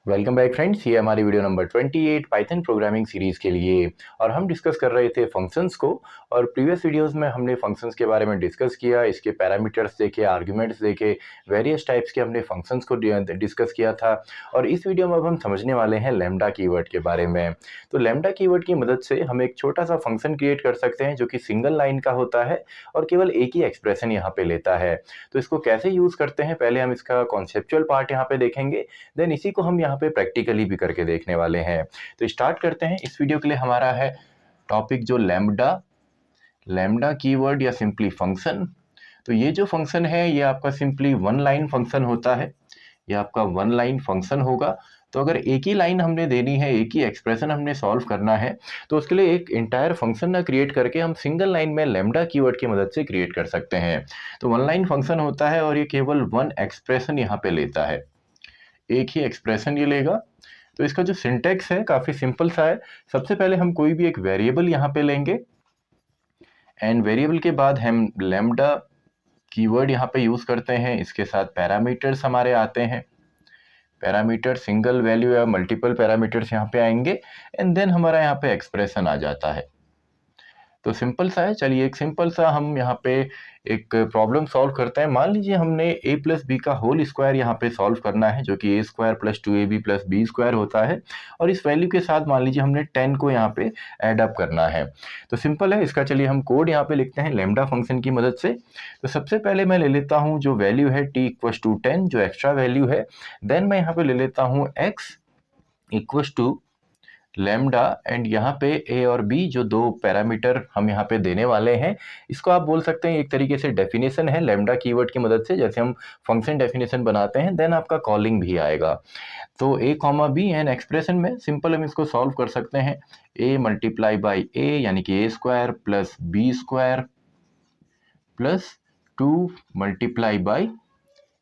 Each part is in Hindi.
वेलकम बैक फ्रेंड्स, ये हमारी video number 28 Python programming series के लिए। और हम डिस्कस कर रहे थे फंक्शंस को। और प्रीवियस वीडियोस में हमने फंक्शंस के बारे में डिस्कस किया, इसके पैरामीटर्स देखे, आर्गुमेंट्स देखे, वेरियस टाइप्स के हमने फंक्शंस को डिस्कस किया था। और इस वीडियो में अब हम समझने वाले हैं लैम्डा कीवर्ड के बारे में। तो लैम्डा कीवर्ड की मदद से हम एक छोटा सा फंक्शन क्रिएट कर सकते हैं जो कि सिंगल लाइन का होता है और केवल एक ही एक्सप्रेशन यहाँ पे लेता है। तो इसको कैसे यूज़ करते हैं, पहले हम इसका कॉन्सेप्चुअल पार्ट यहाँ पे देखेंगे, देन इसी को हम यहाँ पे प्रैक्टिकली भी करके देखने वाले हैं। तो स्टार्ट करते हैं। इस वीडियो के लिए हमारा है टॉपिक जो लैम्डा कीवर्ड या सिंपली फंक्शन। तो ये जो फंक्शन है ये आपका सिंपली वन लाइन फंक्शन होता है। ये आपका वन लाइन फंक्शन होगा। तो अगर एक ही लाइन हमने देनी है, एक ही एक्सप्रेशन हमने सॉल्व करना है, तो उसके लिए एक इंटायर फंक्शन ना क्रिएट करके हम सिंगल लाइन में लैम्डा कीवर्ड की मदद से क्रिएट कर सकते हैं। तो वन लाइन फंक्शन होता है और ये केवल वन एक्सप्रेशन यहाँ पे लेता है, एक ही एक्सप्रेशन ये लेगा। तो इसका जो सिंटैक्स है काफ़ी सिंपल सा है। सबसे पहले हम कोई भी एक वेरिएबल यहाँ पे लेंगे एंड वेरिएबल के बाद हम लैम्डा कीवर्ड यहाँ पे यूज़ करते हैं। इसके साथ पैरामीटर्स हमारे आते हैं, पैरामीटर सिंगल वैल्यू या मल्टीपल पैरामीटर्स यहाँ पे आएंगे एंड देन हमारा यहाँ पे एक्सप्रेशन आ जाता है। तो सिंपल सा है। चलिए एक सिंपल सा हम यहाँ पे एक प्रॉब्लम सॉल्व करते हैं। मान लीजिए हमने a प्लस बी का होल स्क्वायर यहाँ पे सॉल्व करना है, जो कि a square plus 2ab plus b square होता है। और इस वैल्यू के साथ मान लीजिए हमने 10 को यहाँ पे ऐड अप करना है। तो सिंपल है इसका। चलिए हम कोड यहाँ पे लिखते हैं लैम्डा फंक्शन की मदद से। तो सबसे पहले मैं ले लेता हूँ जो वैल्यू है t इक्वस टू 10, जो एक्स्ट्रा वैल्यू है। देन मैं यहाँ पे ले लेता हूँ x equals to lambda and यहाँ पे a और b जो दो पैरामीटर हम यहाँ पे देने वाले हैं, इसको आप बोल सकते हैं एक तरीके से डेफिनेशन है लैम्डा कीवर्ड की मदद से। जैसे हम फंक्शन डेफिनेशन बनाते हैं देन आपका कॉलिंग भी आएगा। तो a comma b and expression में सिंपल हम इसको सॉल्व कर सकते हैं। a मल्टीप्लाई बाई a यानी कि a square plus b square plus 2 multiply by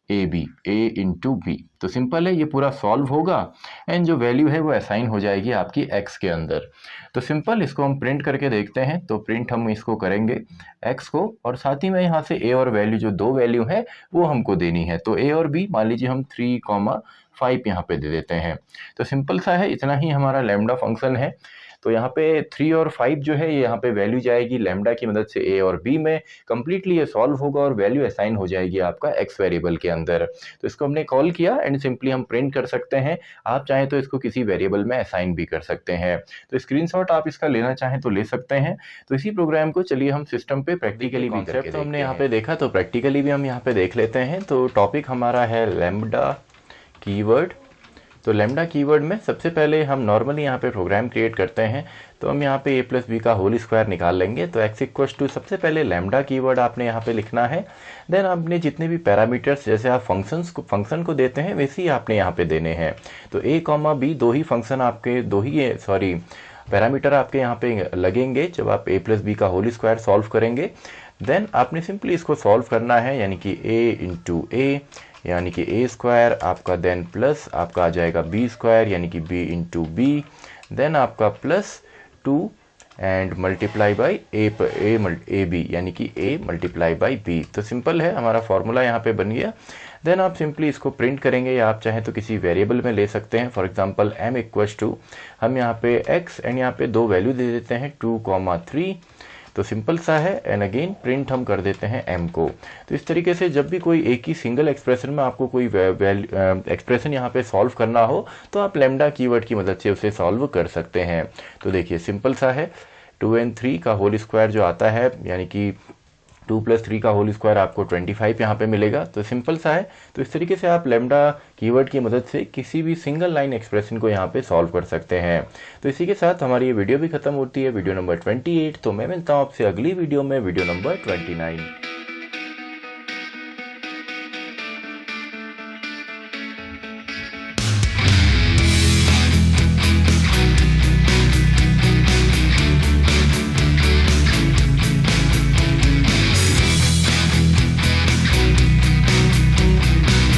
a b, a into b. तो सिंपल है, ये पूरा सॉल्व होगा एंड जो वैल्यू है वो असाइन हो जाएगी आपकी x के अंदर। तो सिंपल इसको हम प्रिंट करके देखते हैं। तो प्रिंट हम इसको करेंगे x को, और साथ ही में यहाँ से a और वैल्यू जो दो वैल्यू है वो हमको देनी है। तो a और b मान लीजिए हम 3,5 यहाँ पे दे देते हैं। तो सिंपल सा है, इतना ही हमारा लैम्डा फंक्शन है। तो यहाँ पे 3 और 5 जो है ये यहाँ पे वैल्यू जाएगी लैम्डा की मदद से a और b में। कम्प्लीटली ये सॉल्व होगा और वैल्यू असाइन हो जाएगी आपका x वेरिएबल के अंदर। तो इसको हमने कॉल किया एंड सिंपली हम प्रिंट कर सकते हैं। आप चाहें तो इसको किसी वेरिएबल में असाइन भी कर सकते हैं। तो स्क्रीनशॉट आप इसका लेना चाहें तो ले सकते हैं। तो इसी प्रोग्राम को चलिए हम सिस्टम पे प्रैक्टिकली भी करके तो हमने यहाँ पे देखा, तो प्रैक्टिकली भी हम यहाँ पे देख लेते हैं। तो टॉपिक हमारा है लैम्डा कीवर्ड। तो लैम्डा कीवर्ड में सबसे पहले हम नॉर्मली यहाँ पे प्रोग्राम क्रिएट करते हैं। तो हम यहाँ पे a प्लस बी का होल स्क्वायर निकाल लेंगे। तो x इक्वस टू सबसे पहले लैम्डा कीवर्ड आपने यहाँ पे लिखना है। देन आपने जितने भी पैरामीटर्स जैसे आप फंक्शन को देते हैं वैसे ही आपने यहाँ पे देने हैं। तो a कॉमा बी दो ही फंक्शन आपके पैरामीटर आपके यहाँ पे लगेंगे जब आप a प्लस बी का होल स्क्वायर सॉल्व करेंगे। देन आपने सिंपली इसको सॉल्व करना है, यानी कि a इंटू ए यानी कि a स्क्वायर आपका, देन प्लस आपका आ जाएगा b स्क्वायर यानी कि b इंटू बी, देन आपका plus 2 and multiply by a b यानी कि a मल्टीप्लाई बाई b। तो सिंपल है, हमारा फॉर्मूला यहाँ पे बन गया। देन आप सिंपली इसको प्रिंट करेंगे या आप चाहें तो किसी वेरिएबल में ले सकते हैं। For example m equals to हम यहाँ पे x एंड यहाँ पे दो वैल्यू दे देते हैं 2,3। तो सिंपल सा है एंड अगेन प्रिंट हम कर देते हैं m को। तो इस तरीके से जब भी कोई एक ही सिंगल एक्सप्रेशन में आपको कोई एक्सप्रेशन यहाँ पे सॉल्व करना हो तो आप लैम्डा कीवर्ड की मदद से उसे सॉल्व कर सकते हैं। तो देखिए सिंपल सा है, 2 and 3 का होल स्क्वायर जो आता है यानी कि 2 + 3 का होल स्क्वायर आपको 25 यहाँ पे मिलेगा। तो सिंपल सा है। तो इस तरीके से आप लैम्डा कीवर्ड की मदद से किसी भी सिंगल लाइन एक्सप्रेशन को यहाँ पे सॉल्व कर सकते हैं। तो इसी के साथ हमारी ये वीडियो भी खत्म होती है, वीडियो नंबर 28। तो मैं मिलता हूँ आपसे अगली वीडियो में, वीडियो नंबर 29।